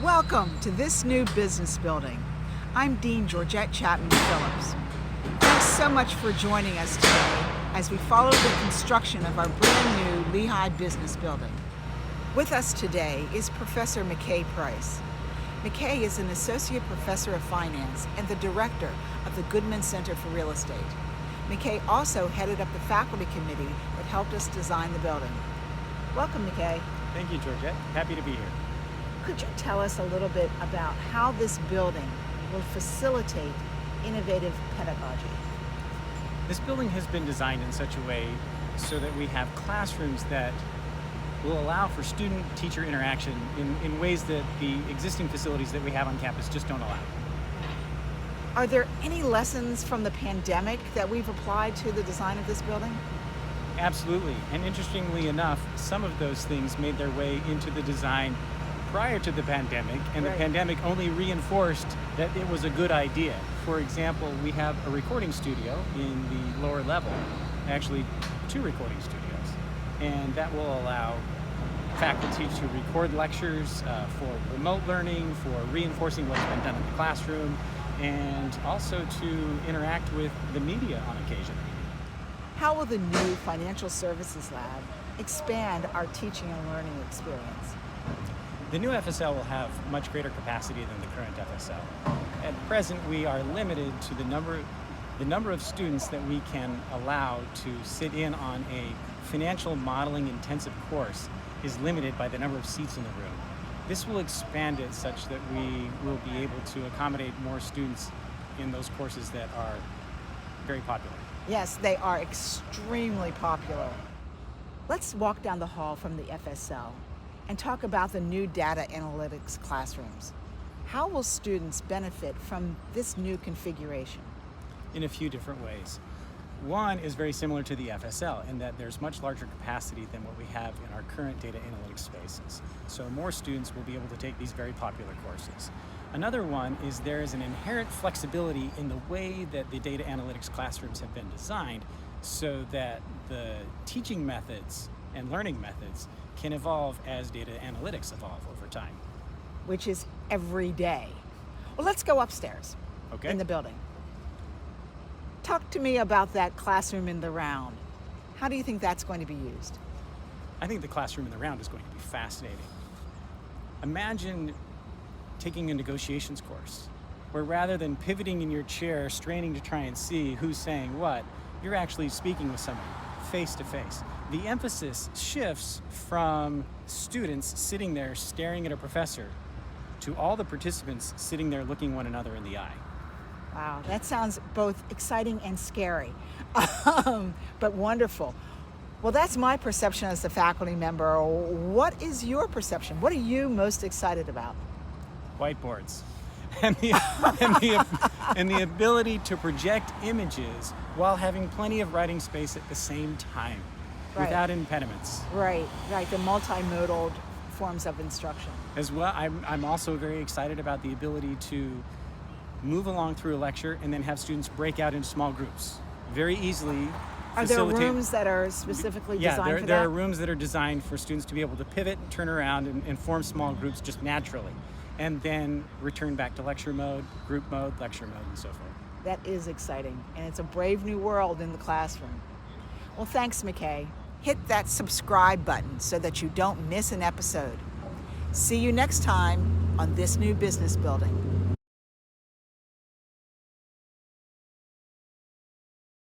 Welcome to this new business building. I'm Dean Georgette Chapman Phillips. Thanks so much for joining us today as we follow the construction of our brand new Lehigh Business Building. With us today is Professor McKay Price. McKay is an associate professor of finance and the director of the Goodman Center for Real Estate. McKay also headed up the faculty committee that helped us design the building. Welcome, McKay. Thank you, Georgette. Happy to be here. Could you tell us a little bit about how this building will facilitate innovative pedagogy? This building has been designed in such a way so that we have classrooms that will allow for student-teacher interaction in ways that the existing facilities that we have on campus just don't allow. Are there any lessons from the pandemic that we've applied to the design of this building? Absolutely. And interestingly enough, some of those things made their way into the design prior to the pandemic, and Right. The pandemic only reinforced that it was a good idea. For example, we have a recording studio in the lower level, actually 2 recording studios, and that will allow faculty to record lectures for remote learning, for reinforcing what's been done in the classroom, and also to interact with the media on occasion. How will the new Financial Services Lab expand our teaching and learning experience? The new FSL will have much greater capacity than the current FSL. At present, we are limited to the number of students that we can allow to sit in on a financial modeling intensive course is limited by the number of seats in the room. This will expand it such that we will be able to accommodate more students in those courses that are very popular. Yes, they are extremely popular. Let's walk down the hall from the FSL and talk about the new data analytics classrooms. How will students benefit from this new configuration? In a few different ways. One is very similar to the FSL in that there's much larger capacity than what we have in our current data analytics spaces. So more students will be able to take these very popular courses. Another one is there is an inherent flexibility in the way that the data analytics classrooms have been designed so that the teaching methods and learning methods can evolve as data analytics evolve over time. Which is every day. Well, let's go upstairs in the building. Talk to me about that classroom in the round. How do you think that's going to be used? I think the classroom in the round is going to be fascinating. Imagine taking a negotiations course where rather than pivoting in your chair, straining to try and see who's saying what, you're actually speaking with someone face to face. The emphasis shifts from students sitting there staring at a professor to all the participants sitting there looking one another in the eye. Wow, that sounds both exciting and scary, but wonderful. Well, that's my perception as a faculty member. What is your perception? What are you most excited about? Whiteboards and the ability to project images while having plenty of writing space at the same time without impediments. Right, the multimodal forms of instruction. As well, I'm also very excited about the ability to move along through a lecture and then have students break out into small groups very easily. Are there rooms that are specifically designed for that? There are rooms that are designed for students to be able to pivot, turn around, and form small groups just naturally, and then return back to lecture mode, group mode, lecture mode, and so forth. That is exciting, and it's a brave new world in the classroom. Well, thanks, McKay. Hit that subscribe button so that you don't miss an episode. See you next time on this new business building.